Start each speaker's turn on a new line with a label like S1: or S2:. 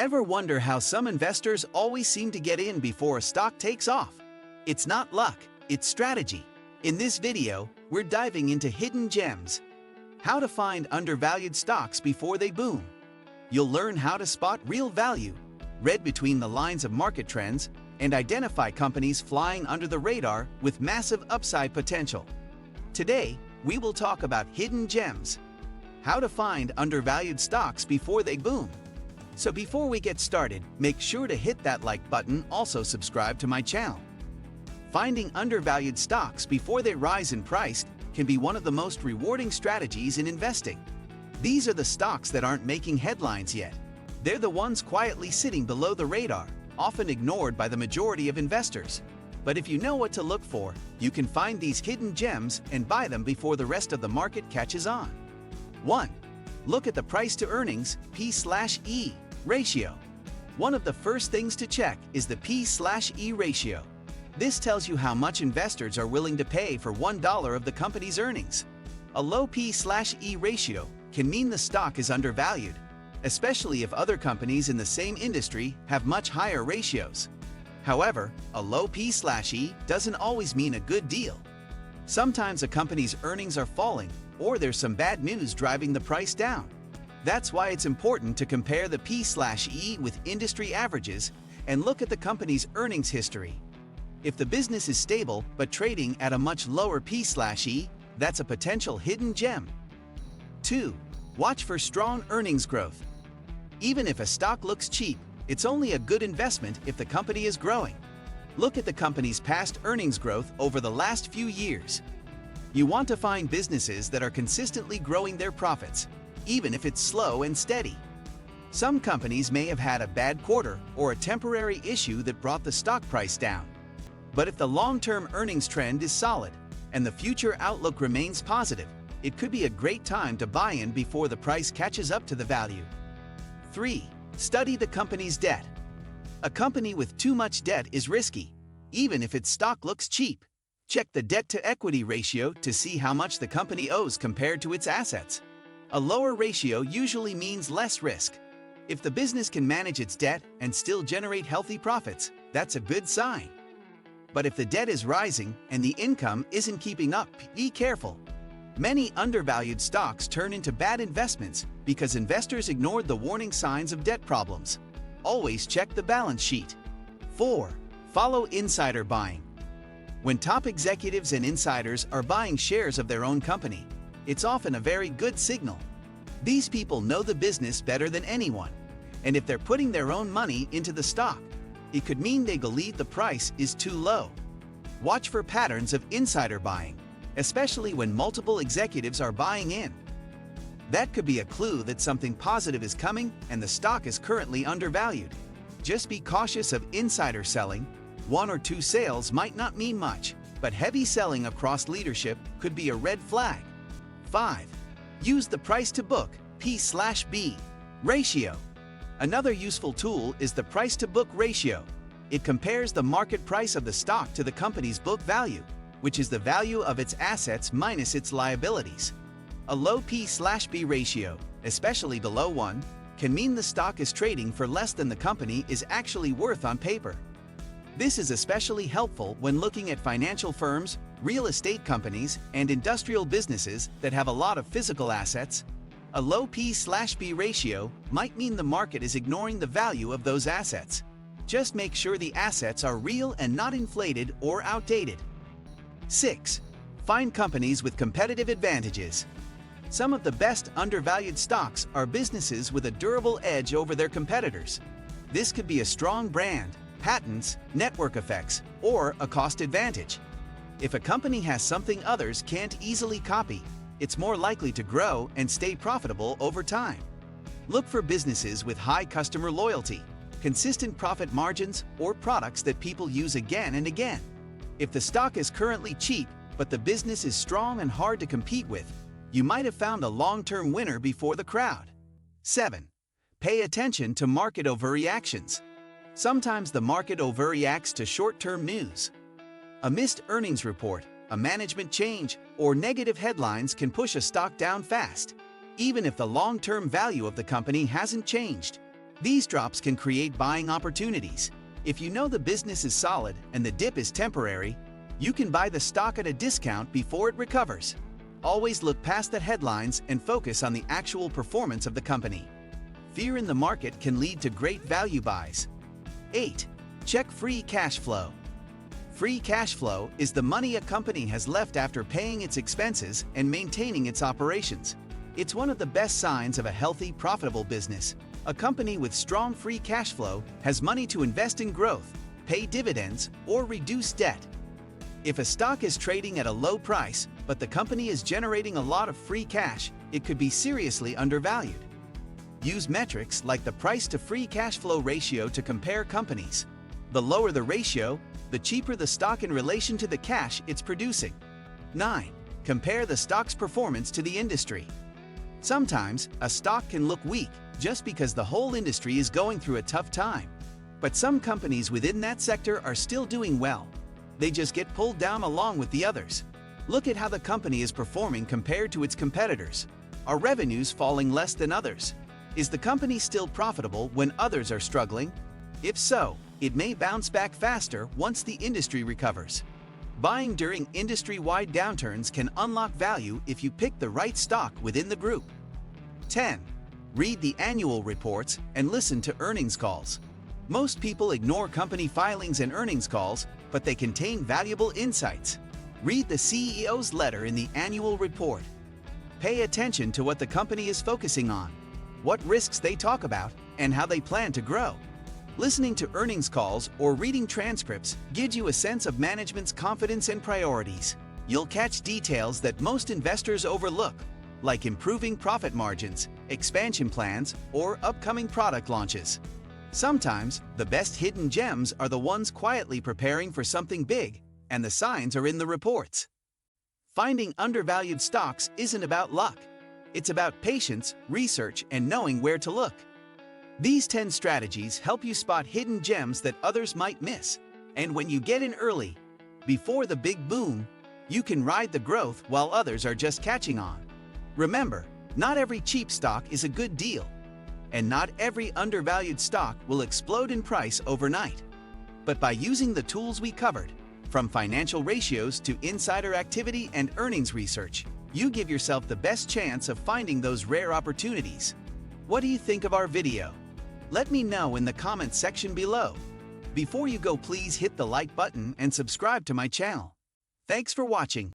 S1: Ever wonder how some investors always seem to get in before a stock takes off? It's not luck, it's strategy. In this video, we're diving into hidden gems. How to find undervalued stocks before they boom. You'll learn how to spot real value, read between the lines of market trends, and identify companies flying under the radar with massive upside potential. Today, we will talk about hidden gems. How to find undervalued stocks before they boom. So before we get started, make sure to hit that like button, also subscribe to my channel. Finding undervalued stocks before they rise in price can be one of the most rewarding strategies in investing. These are the stocks that aren't making headlines yet. They're the ones quietly sitting below the radar, often ignored by the majority of investors. But if you know what to look for, you can find these hidden gems and buy them before the rest of the market catches on. 1. Look at the price-to-earnings P/E ratio. One of the first things to check is the P/E ratio. This tells you how much investors are willing to pay for $1 of the company's earnings. A low P/E ratio can mean the stock is undervalued, especially if other companies in the same industry have much higher ratios. However, a low P/E doesn't always mean a good deal. Sometimes a company's earnings are falling, or there's some bad news driving the price down. That's why it's important to compare the P/E with industry averages and look at the company's earnings history. If the business is stable but trading at a much lower P/E, that's a potential hidden gem. 2. Watch for strong earnings growth. Even if a stock looks cheap, it's only a good investment if the company is growing. Look at the company's past earnings growth over the last few years. You want to find businesses that are consistently growing their profits, even if it's slow and steady. Some companies may have had a bad quarter or a temporary issue that brought the stock price down. But if the long-term earnings trend is solid and the future outlook remains positive, it could be a great time to buy in before the price catches up to the value. 3. Study the company's debt. A company with too much debt is risky, even if its stock looks cheap. Check the debt-to-equity ratio to see how much the company owes compared to its assets. A lower ratio usually means less risk. If the business can manage its debt and still generate healthy profits, that's a good sign. But if the debt is rising and the income isn't keeping up, be careful. Many undervalued stocks turn into bad investments because investors ignored the warning signs of debt problems. Always check the balance sheet. 4. Follow insider buying. When top executives and insiders are buying shares of their own company, it's often a very good signal. These people know the business better than anyone, and if they're putting their own money into the stock, it could mean they believe the price is too low. Watch for patterns of insider buying, especially when multiple executives are buying in. That could be a clue that something positive is coming and the stock is currently undervalued. Just be cautious of insider selling. 1 or 2 sales might not mean much, but heavy selling across leadership could be a red flag. 5. Use the price-to-book P/B ratio. Another useful tool is the price-to-book ratio. It compares the market price of the stock to the company's book value, which is the value of its assets minus its liabilities. A low P/B ratio, especially below 1, can mean the stock is trading for less than the company is actually worth on paper. This is especially helpful when looking at financial firms, real estate companies, and industrial businesses that have a lot of physical assets. A low P/B ratio might mean the market is ignoring the value of those assets. Just make sure the assets are real and not inflated or outdated. 6. Find companies with competitive advantages. Some of the best undervalued stocks are businesses with a durable edge over their competitors. This could be a strong brand, patents, network effects, or a cost advantage. If a company has something others can't easily copy, it's more likely to grow and stay profitable over time. Look for businesses with high customer loyalty, consistent profit margins, or products that people use again and again. If the stock is currently cheap, but the business is strong and hard to compete with, you might have found a long-term winner before the crowd. 7. Pay attention to market overreactions. Sometimes the market overreacts to short-term news. A missed earnings report, a management change, or negative headlines can push a stock down fast, even if the long-term value of the company hasn't changed. These drops can create buying opportunities. If you know the business is solid and the dip is temporary, you can buy the stock at a discount before it recovers. Always look past the headlines and focus on the actual performance of the company. Fear in the market can lead to great value buys. 8. Check free cash flow. Free cash flow is the money a company has left after paying its expenses and maintaining its operations. It's one of the best signs of a healthy, profitable business. A company with strong free cash flow has money to invest in growth, pay dividends, or reduce debt. If a stock is trading at a low price, but the company is generating a lot of free cash, it could be seriously undervalued. Use metrics like the price to free cash flow ratio to compare companies. The lower the ratio, the cheaper the stock in relation to the cash it's producing. 9. Compare the stock's performance to the industry. Sometimes, a stock can look weak just because the whole industry is going through a tough time. But some companies within that sector are still doing well. They just get pulled down along with the others. Look at how the company is performing compared to its competitors. Are revenues falling less than others? Is the company still profitable when others are struggling? If so, it may bounce back faster once the industry recovers. Buying during industry-wide downturns can unlock value if you pick the right stock within the group. 10. Read the annual reports and listen to earnings calls. Most people ignore company filings and earnings calls, but they contain valuable insights. Read the CEO's letter in the annual report. Pay attention to what the company is focusing on, what risks they talk about, and how they plan to grow. Listening to earnings calls or reading transcripts gives you a sense of management's confidence and priorities. You'll catch details that most investors overlook, like improving profit margins, expansion plans, or upcoming product launches. Sometimes, the best hidden gems are the ones quietly preparing for something big, and the signs are in the reports. Finding undervalued stocks isn't about luck. It's about patience, research, and knowing where to look. These 10 strategies help you spot hidden gems that others might miss. And when you get in early, before the big boom, you can ride the growth while others are just catching on. Remember, not every cheap stock is a good deal. And not every undervalued stock will explode in price overnight. But by using the tools we covered, from financial ratios to insider activity and earnings research, you give yourself the best chance of finding those rare opportunities. What do you think of our video? Let me know in the comments section below. Before you go, please hit the like button and subscribe to my channel. Thanks for watching.